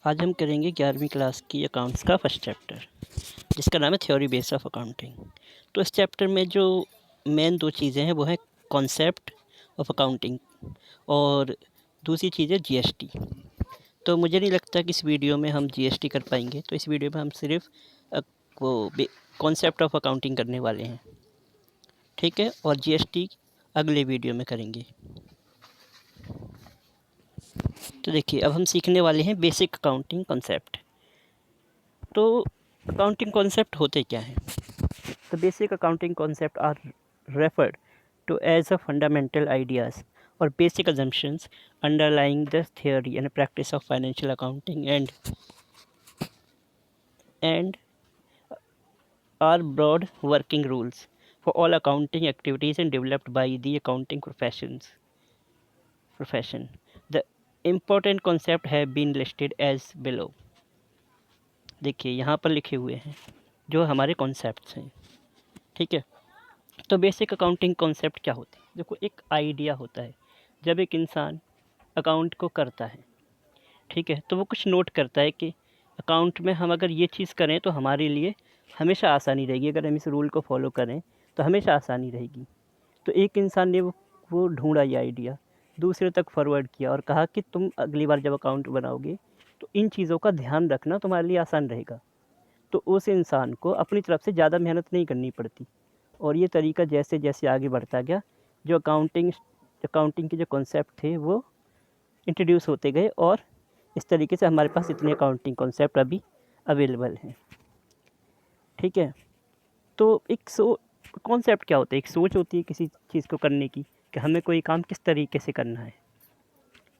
आज हम करेंगे 11वीं क्लास की अकाउंट्स का फर्स्ट चैप्टर, जिसका नाम है थ्योरी बेस ऑफ अकाउंटिंग। तो इस चैप्टर में जो मेन दो चीज़ें हैं वो हैं कॉन्सेप्ट ऑफ अकाउंटिंग और दूसरी चीज़ है जीएसटी। तो मुझे नहीं लगता कि इस वीडियो में हम जीएसटी कर पाएंगे, तो इस वीडियो में हम सिर्फ वो कॉन्सेप्ट ऑफ अकाउंटिंग करने वाले हैं, ठीक है। और जीएसटी अगले वीडियो में करेंगे। तो देखिए, अब हम सीखने वाले हैं बेसिक अकाउंटिंग कॉन्सेप्ट। तो अकाउंटिंग कॉन्सेप्ट होते क्या हैं? The basic accounting concepts are referred to as a fundamental ideas or basic assumptions underlying the theory and practice of financial accounting and are broad working rules for all accounting activities and developed by the accounting profession. The important concepts have been listed as below. देखिए यहाँ पर लिखे हुए हैं जो हमारे concepts हैं, ठीक है। तो बेसिक अकाउंटिंग कॉन्सेप्ट क्या होते हैं? देखो, एक आइडिया होता है जब एक इंसान अकाउंट को करता है, ठीक है, तो वो कुछ नोट करता है कि अकाउंट में हम अगर ये चीज़ करें तो हमारे लिए हमेशा आसानी रहेगी, अगर हम इस रूल को फॉलो करें तो हमेशा आसानी रहेगी। तो एक इंसान ने वो ढूंढा ये आइडिया, दूसरे तक फॉरवर्ड किया और कहा कि तुम अगली बार जब अकाउंट बनाओगे तो इन चीज़ों का ध्यान रखना, तुम्हारे लिए आसान रहेगा। तो उस इंसान को अपनी तरफ से ज़्यादा मेहनत नहीं करनी पड़ती और ये तरीका जैसे जैसे आगे बढ़ता गया, जो अकाउंटिंग के जो कॉन्सेप्ट थे वो इंट्रोड्यूस होते गए और इस तरीके से हमारे पास इतने अकाउंटिंग कॉन्सेप्ट अभी अवेलेबल हैं, ठीक है। तो एक कॉन्सेप्ट क्या होता है? एक सोच होती है किसी चीज़ को करने की कि हमें कोई काम किस तरीके से करना है,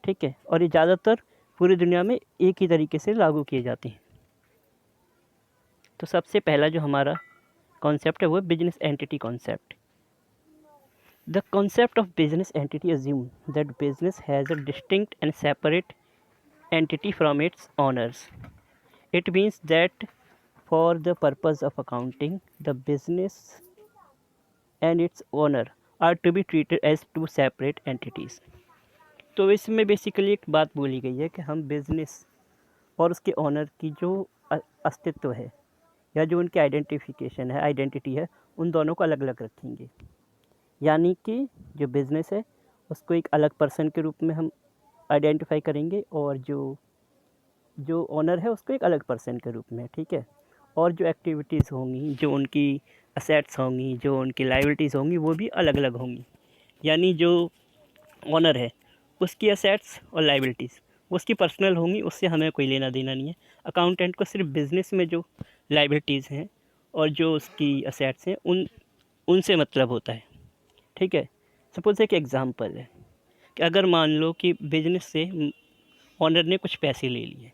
ठीक है। और ये ज़्यादातर पूरी दुनिया में एक ही तरीके से लागू किए जाते हैं। तो सबसे पहला जो हमारा कॉन्सेप्ट है वो business entity concept. The concept of business entity assumes that business has a distinct and separate entity from its owners. It means that for the purpose of accounting, the business and its owner are to be treated as two separate entities. तो इसमें basically एक बात बोली गई है कि हम business और उसके ओनर की जो अस्तित्व है या जो उनकी आइडेंटिटी है, उन दोनों को अलग अलग रखेंगे। यानी कि जो बिज़नेस है उसको एक अलग पर्सन के रूप में हम आइडेंटिफाई करेंगे और जो ओनर है उसको एक अलग पर्सन के रूप में, ठीक है। और जो एक्टिविटीज़ होंगी, जो उनकी असेट्स होंगी, जो उनकी लायबिलिटीज़ होंगी, वो भी अलग अलग होंगी। यानी जो ओनर है उसकी असेट्स और लायबिलिटीज़ उसकी पर्सनल होंगी, उससे हमें कोई लेना देना नहीं है। अकाउंटेंट को सिर्फ बिज़नेस में जो लायबिलिटीज़ हैं और जो उसकी असेट्स हैं उनसे मतलब होता है, ठीक है। सपोज़ एक एग्ज़ाम्पल है कि अगर मान लो कि बिजनेस से ओनर ने कुछ पैसे ले लिए,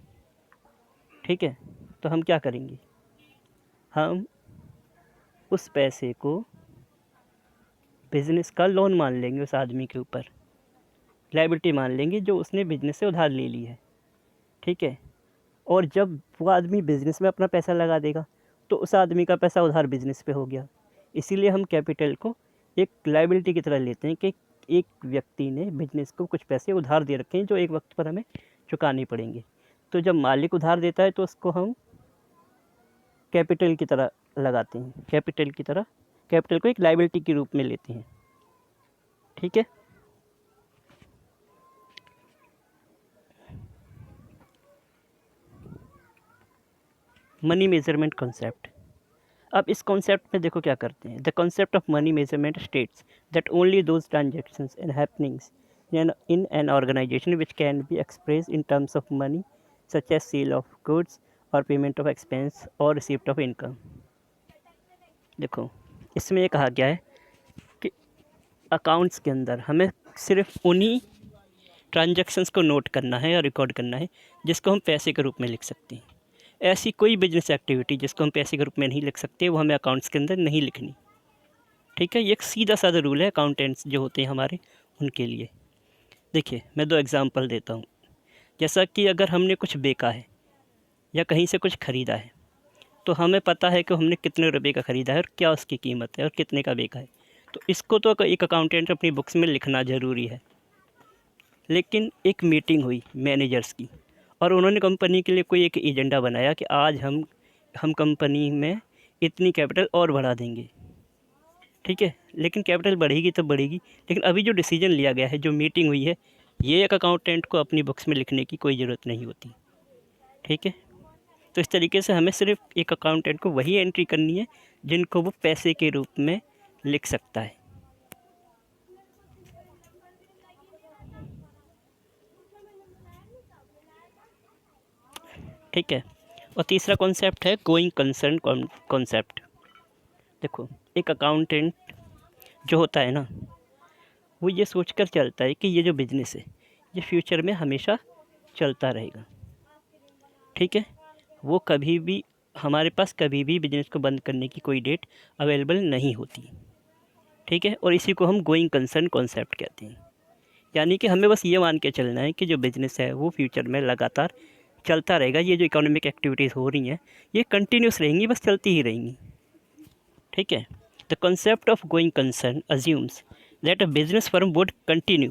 ठीक है, तो हम क्या करेंगे? हम उस पैसे को बिज़नेस का लोन मान लेंगे, उस आदमी के ऊपर लायबिलिटी मान लेंगे जो उसने बिजनेस से उधार ले ली है, ठीक है। और जब वो आदमी बिज़नेस में अपना पैसा लगा देगा तो उस आदमी का पैसा उधार बिज़नेस पे हो गया। इसीलिए हम कैपिटल को एक लायबिलिटी की तरह लेते हैं कि एक व्यक्ति ने बिजनेस को कुछ पैसे उधार दे रखे हैं जो एक वक्त पर हमें चुकाने पड़ेंगे। तो जब मालिक उधार देता है तो उसको हम कैपिटल की तरह लगाते हैं, कैपिटल को एक लायबिलिटी के रूप में लेते हैं, ठीक है। Money measurement concept. अब इस कॉन्सेप्ट में देखो क्या करते हैं। The concept of money measurement states that only those transactions and happenings in an organization which can be expressed in terms of money such as sale of goods or payment of expense or receipt of income। देखो, इसमें ये कहा गया है कि accounts के अंदर हमें सिर्फ उन्हीं ट्रांजैक्शंस को नोट करना है या रिकॉर्ड करना है जिसको हम पैसे के रूप में लिख सकते हैं। ऐसी कोई बिजनेस एक्टिविटी जिसको हम पैसे के रूप में नहीं लिख सकते वो हमें अकाउंट्स के अंदर नहीं लिखनी, ठीक है। ये एक सीधा साधा रूल है अकाउंटेंट्स जो होते हैं हमारे, उनके लिए। देखिए, मैं दो एग्जांपल देता हूँ। जैसा कि अगर हमने कुछ बेचा है या कहीं से कुछ ख़रीदा है तो हमें पता है कि हमने कितने रुपए का ख़रीदा है और क्या उसकी कीमत है और कितने का बेचा है। तो इसको तो एक अकाउंटेंट अपनी बुक्स में लिखना ज़रूरी है। लेकिन एक मीटिंग हुई मैनेजर्स की और उन्होंने कंपनी के लिए कोई एक एजेंडा बनाया कि आज हम कंपनी में इतनी कैपिटल और बढ़ा देंगे, ठीक है। लेकिन कैपिटल बढ़ेगी तब बढ़ेगी, लेकिन अभी जो डिसीजन लिया गया है, जो मीटिंग हुई है, ये एक अकाउंटेंट को अपनी बुक्स में लिखने की कोई ज़रूरत नहीं होती, ठीक है। तो इस तरीके से हमें सिर्फ एक अकाउंटेंट को वही एंट्री करनी है जिनको वो पैसे के रूप में लिख सकता है। ठीक है। और तीसरा कॉन्सेप्ट है गोइंग कंसर्न कॉन्सेप्ट। देखो, एक अकाउंटेंट जो होता है ना, वो ये सोचकर चलता है कि ये जो बिज़नेस है ये फ्यूचर में हमेशा चलता रहेगा, ठीक है। वो कभी भी, हमारे पास कभी भी बिज़नेस को बंद करने की कोई डेट अवेलेबल नहीं होती, ठीक है। और इसी को हम गोइंग कंसर्न कॉन्सेप्ट कहते हैं। यानी कि हमें बस ये मान के चलना है कि जो बिज़नेस है वो फ्यूचर में लगातार चलता रहेगा। ये जो इकोनॉमिक एक्टिविटीज़ हो रही हैं ये कंटिन्यूस रहेंगी, बस चलती ही रहेंगी, ठीक है। The concept of going concern assumes that a business firm would continue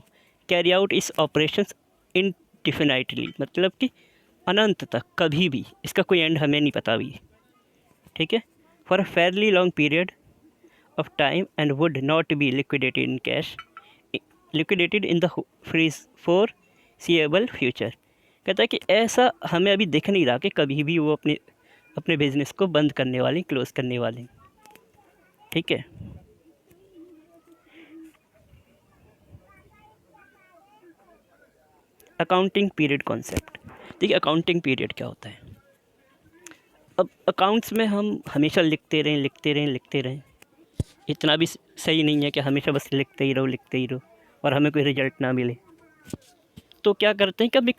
carry out its operations indefinitely, मतलब कि अनंत तक, कभी भी, इसका कोई एंड हमें नहीं पता अभी, ठीक है, for a fairly long period of time and would not be liquidated in cash, liquidated in the foreseeable future. कहता है कि ऐसा हमें अभी दिख नहीं रहा कि कभी भी वो अपने अपने बिजनेस को बंद करने वाले, क्लोज करने वाले, ठीक है। Accounting period concept. देखिए, अकाउंटिंग पीरियड क्या होता है। अब अकाउंट्स में हम हमेशा लिखते रहें लिखते रहें लिखते रहें, इतना भी सही नहीं है कि हमेशा बस लिखते ही रहो लिखते ही रहो और हमें कोई रिजल्ट ना मिले। तो क्या करते हैं कि अब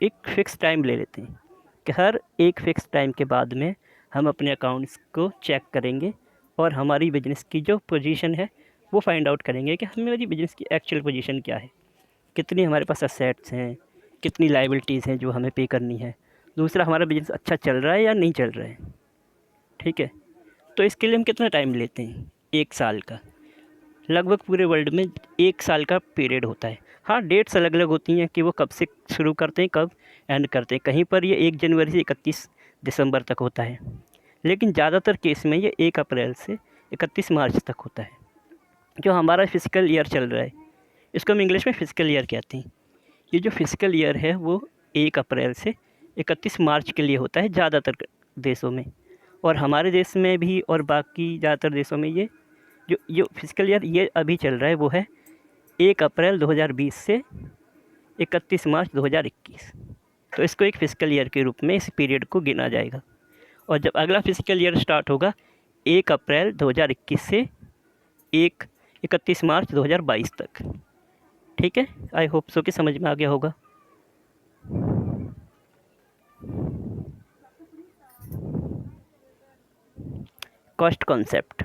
एक फ़िक्स टाइम ले लेते हैं कि हर एक फ़िक्स टाइम के बाद में हम अपने अकाउंट्स को चेक करेंगे और हमारी बिजनेस की जो पोजीशन है वो फाइंड आउट करेंगे कि हमारी बिजनेस की एक्चुअल पोजीशन क्या है, कितनी हमारे पास असेट्स हैं, कितनी लायबिलिटीज़ हैं जो हमें पे करनी है, दूसरा हमारा बिजनेस अच्छा चल रहा है या नहीं चल रहा है, ठीक है। तो इसके लिए हम कितना टाइम लेते हैं, 1 साल का। लगभग पूरे वर्ल्ड में 1 साल का पीरियड होता है। हाँ, डेट्स अलग अलग होती हैं कि वो कब से शुरू करते हैं कब एंड करते हैं। कहीं पर ये 1 जनवरी से 31 दिसंबर तक होता है, लेकिन ज़्यादातर केस में ये 1 अप्रैल से 31 मार्च तक होता है। जो हमारा फिजिकल ईयर चल रहा है इसको हम इंग्लिश में फिजिकल ईयर कहते हैं। ये जो फिजिकल ईयर है वो 1 अप्रैल से 31 मार्च के लिए होता है ज़्यादातर देशों में, और हमारे देश में भी और बाकी ज़्यादातर देशों में ये जो फिजिकल ईयर ये अभी चल रहा है वो है 1 अप्रैल 2020 से 31 मार्च 2021। तो इसको एक फिजिकल ईयर के रूप में इस पीरियड को गिना जाएगा। और जब अगला फिजिकल ईयर स्टार्ट होगा 1 अप्रैल 2021 से 31 मार्च 2022 तक, ठीक है। आई होप सो कि समझ में आ गया होगा। Cost concept.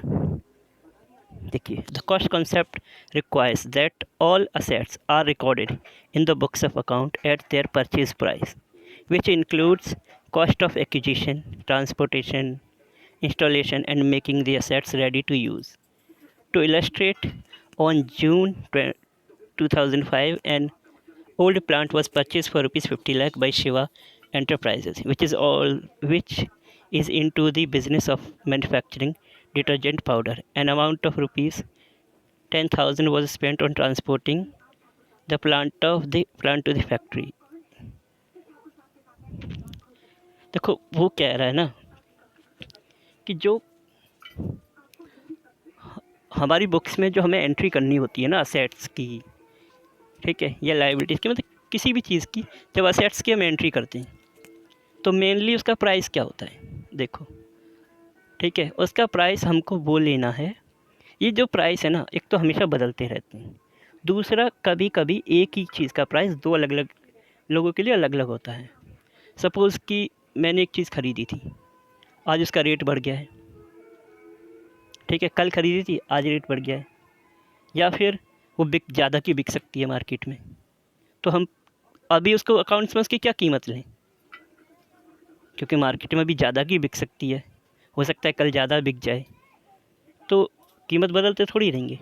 देखिए, the cost concept requires that all assets are recorded in the books of account at their purchase price, which includes cost of acquisition, transportation, installation and making the assets ready to use. To illustrate, on June 2005, an old plant was purchased for rupees 50 lakh by Shiva Enterprises, which is into the business of manufacturing detergent powder. An amount of rupees 10,000 was spent on transporting the plant to the factory. देखो, वो कह रहा है ना कि जो हमारी books में जो हमें एंट्री करनी होती है ना असेट्स की, ठीक है, या लायबिलिटीज़ की, मतलब किसी भी चीज़ की, जब असेट्स की हम एंट्री करते हैं तो मेनली उसका प्राइस क्या होता है, देखो, ठीक है। उसका प्राइस हमको वो लेना है। ये जो प्राइस है ना, एक तो हमेशा बदलते रहते हैं, दूसरा कभी कभी एक ही चीज़ का प्राइस दो अलग अलग लोगों के लिए अलग अलग होता है। सपोज़ कि मैंने एक चीज़ ख़रीदी थी, आज उसका रेट बढ़ गया है, ठीक है, कल ख़रीदी थी आज रेट बढ़ गया है, या फिर वो ज़्यादा की बिक सकती है मार्केट में, तो हम अभी उसको अकाउंट्स में उसकी क्या कीमत लें, क्योंकि मार्केट में अभी ज़्यादा की बिक सकती है, हो सकता है कल ज़्यादा बिक जाए, तो कीमत बदलते थोड़ी रहेंगे।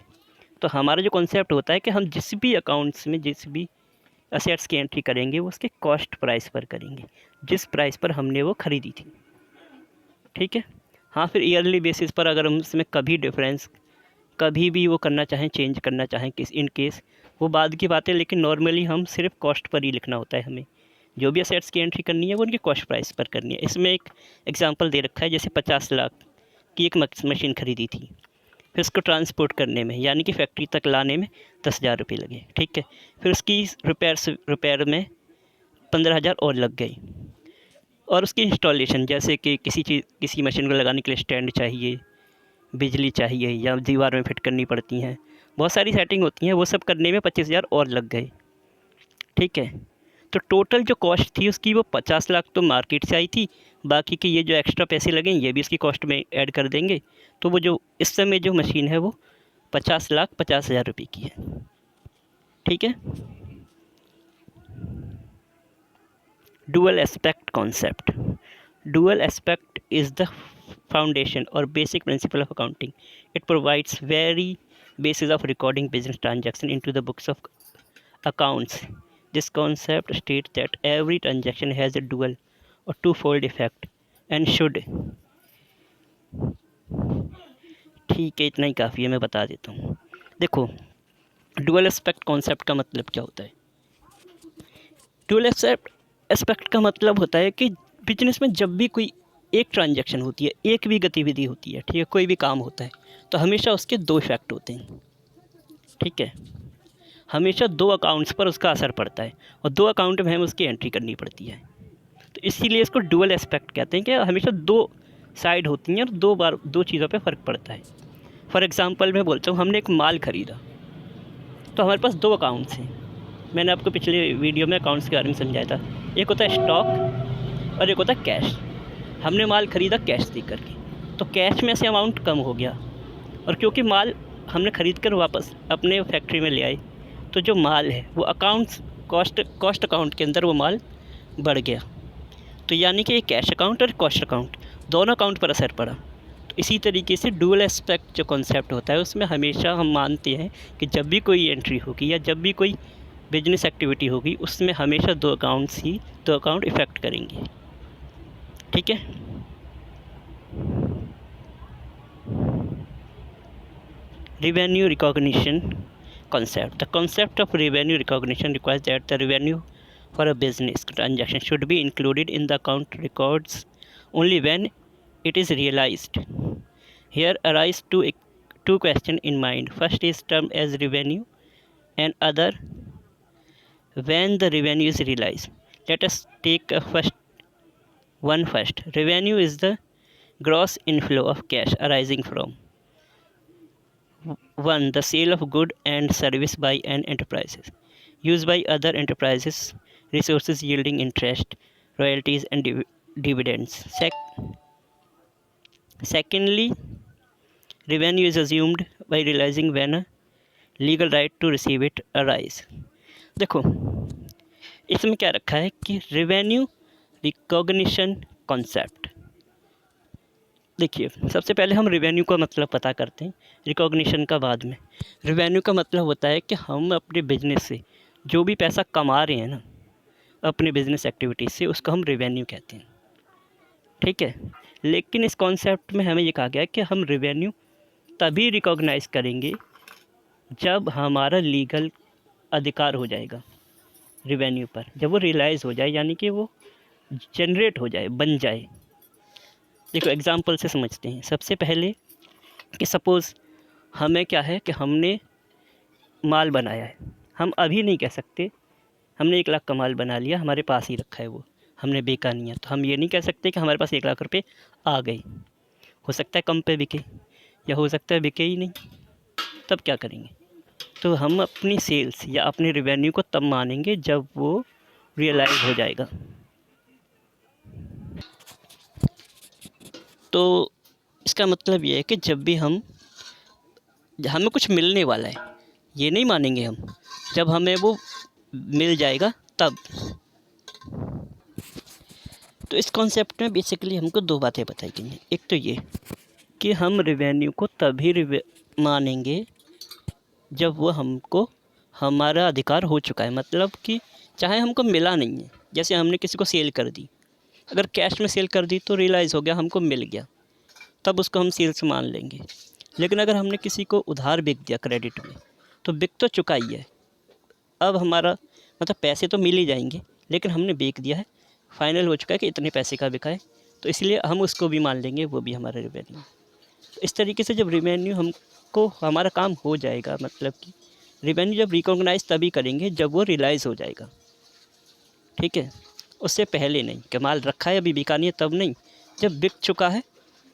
तो हमारा जो कॉन्सेप्ट होता है कि हम जिस भी अकाउंट्स में जिस भी असेट्स की एंट्री करेंगे वो उसके कॉस्ट प्राइस पर करेंगे, जिस प्राइस पर हमने वो ख़रीदी थी। ठीक है। हाँ, फिर ईयरली बेसिस पर अगर हम उसमें कभी डिफरेंस कभी भी वो करना चाहें, चेंज करना चाहें किस इन केस, वो बाद की बात है, लेकिन नॉर्मली हम सिर्फ कॉस्ट पर ही लिखना होता है। हमें जो भी असेट्स की एंट्री करनी है वो उनकी कॉस्ट प्राइस पर करनी है। इसमें एक एग्जांपल दे रखा है, जैसे 50 लाख की एक मशीन ख़रीदी थी, फिर उसको ट्रांसपोर्ट करने में यानी कि फैक्ट्री तक लाने में 10,000 रुपये लगे। ठीक है। फिर उसकी रिपेयर में 15,000 और लग गई, और उसकी इंस्टॉलेशन जैसे कि किसी मशीन को लगाने के लिए स्टैंड चाहिए, बिजली चाहिए, या दीवार में फिट करनी पड़ती हैं, बहुत सारी सेटिंग होती हैं, वो सब करने में 25,000 और लग गए। ठीक है। तो टोटल जो कॉस्ट थी उसकी वो 50 लाख तो मार्केट से आई थी, बाकी के ये जो एक्स्ट्रा पैसे लगे ये भी इसकी कॉस्ट में ऐड कर देंगे, तो वो जो इस समय जो मशीन है वो 50,50,000 रुपये की है। ठीक है। Dual aspect concept. Dual aspect is the foundation or basic principle of accounting. It provides very basis of recording business transaction into the books of accounts. This concept states that every transaction has a dual or twofold effect and should, ठीक है इतना ही काफ़ी है, मैं बता देता हूँ। देखो, डुअल एस्पेक्ट कॉन्सेप्ट का मतलब क्या होता है। डुअल एस्पेक्ट का मतलब होता है कि बिजनेस में जब भी कोई एक ट्रांजैक्शन होती है, एक भी गतिविधि होती है, ठीक है, कोई भी काम होता है, तो हमेशा उसके दो इफेक्ट होते हैं। ठीक है। हमेशा दो अकाउंट्स पर उसका असर पड़ता है, और दो अकाउंट में हमें उसकी एंट्री करनी पड़ती है। तो इसीलिए इसको डुअल एस्पेक्ट कहते हैं कि हमेशा दो साइड होती हैं और दो बार दो चीज़ों पे फ़र्क पड़ता है। फॉर एग्ज़ाम्पल मैं बोलता हूँ, हमने एक माल ख़रीदा, तो हमारे पास दो अकाउंट्स हैं। मैंने आपको पिछले वीडियो में अकाउंट्स के बारे में समझाया था। एक होता है स्टॉक और एक होता है कैश। हमने माल ख़रीदा कैश दे करके, तो कैश में से अमाउंट कम हो गया, और क्योंकि माल हमने ख़रीद कर वापस अपने फैक्ट्री में ले आए, तो जो माल है वो अकाउंट्स कॉस्ट अकाउंट के अंदर वो माल बढ़ गया। तो यानी कि ये कैश अकाउंट और कॉस्ट अकाउंट दोनों अकाउंट पर असर पड़ा। तो इसी तरीके से डुअल एस्पेक्ट जो कॉन्सेप्ट होता है उसमें हमेशा हम मानते हैं कि जब भी कोई एंट्री होगी या जब भी कोई बिजनेस एक्टिविटी होगी, उसमें हमेशा दो अकाउंट इफ़ेक्ट करेंगे। ठीक है। Revenue recognition concept. The concept of revenue recognition requires that the revenue for a business transaction should be included in the account records only when it is realized. Here arise two questions in mind. First is termed as revenue, and other when the revenue is realized. Let us take a first. Revenue is the gross inflow of cash arising from 1. The sale of good and service by an enterprise, used by other enterprises, resources yielding interest, royalties and dividends. Secondly, revenue is assumed by realizing when a legal right to receive it arise. देखो, इसमें क्या रखा है कि revenue recognition concept. देखिए, सबसे पहले हम रेवेन्यू का मतलब पता करते हैं, रिकॉग्निशन का बाद में। रेवेन्यू का मतलब होता है कि हम अपने बिजनेस से जो भी पैसा कमा रहे हैं ना, अपने बिजनेस एक्टिविटीज़ से, उसको हम रेवेन्यू कहते हैं। ठीक है। लेकिन इस कॉन्सेप्ट में हमें ये कहा गया है कि हम रेवेन्यू तभी रिकॉग्नाइज करेंगे जब हमारा लीगल अधिकार हो जाएगा रेवेन्यू पर, जब वो रियलाइज़ हो जाए, यानी कि वो जनरेट हो जाए, बन जाए। देखो, एग्ज़ाम्पल से समझते हैं। सबसे पहले कि सपोज़ हमें क्या है कि हमने माल बनाया है, हम अभी नहीं कह सकते हमने 1 लाख का माल बना लिया, हमारे पास ही रखा है, वो हमने बेचा नहीं है, तो हम ये नहीं कह सकते कि हमारे पास 1 लाख रुपए आ गए। हो सकता है कम पे बिके, या हो सकता है बिके ही नहीं, तब क्या करेंगे? तो हम अपनी सेल्स या अपने रेवेन्यू को तब मानेंगे जब वो रियलाइज़ हो जाएगा। तो इसका मतलब ये है कि जब भी हमें कुछ मिलने वाला है, ये नहीं मानेंगे हम, जब हमें वो मिल जाएगा तब। तो इस कॉन्सेप्ट में बेसिकली हमको दो बातें बताई गई हैं। एक तो ये कि हम रेवेन्यू को तभी मानेंगे जब वो हमको हमारा अधिकार हो चुका है, मतलब कि चाहे हमको मिला नहीं है, जैसे हमने किसी को सेल कर दी, अगर कैश में सेल कर दी तो रियलाइज़ हो गया हमको मिल गया, तब उसको हम सेल्स मान लेंगे। लेकिन अगर हमने किसी को उधार बेच दिया क्रेडिट में, तो बिक तो चुका ही है, अब हमारा मतलब पैसे तो मिल ही जाएंगे, लेकिन हमने बेच दिया है, फाइनल हो चुका है कि इतने पैसे का बिका है, तो इसलिए हम उसको भी मान लेंगे, वो भी हमारा रेवेन्यू। तो इस तरीके से जब रेवेन्यू हमको हमारा काम हो जाएगा, मतलब कि रेवेन्यू जब रिकॉग्नाइज तभी करेंगे जब वो रियलाइज़ हो जाएगा, ठीक है, उससे पहले नहीं। कि माल रखा है अभी बिका नहीं है तब नहीं, जब बिक चुका है,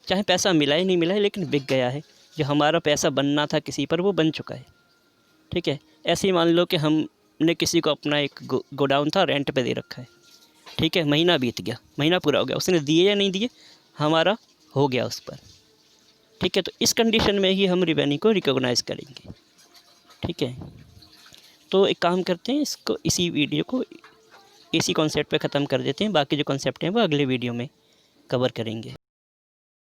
चाहे पैसा मिला है नहीं मिला है, लेकिन बिक गया है, जो हमारा पैसा बनना था किसी पर वो बन चुका है, ठीक है। ऐसे ही मान लो कि हमने किसी को अपना एक गोडाउन था रेंट पे दे रखा है, ठीक है, महीना बीत गया, महीना पूरा हो गया, उसने दिए या नहीं दिए, हमारा हो गया उस पर, ठीक है। तो इस कंडीशन में ही हम रेवेन्यू को रिकॉग्नाइज़ करेंगे, ठीक है। तो एक काम करते हैं, इसको इसी वीडियो को इसी कॉन्सेप्ट पे ख़त्म कर देते हैं, बाकी जो कॉन्सेप्ट हैं वो अगले वीडियो में कवर करेंगे।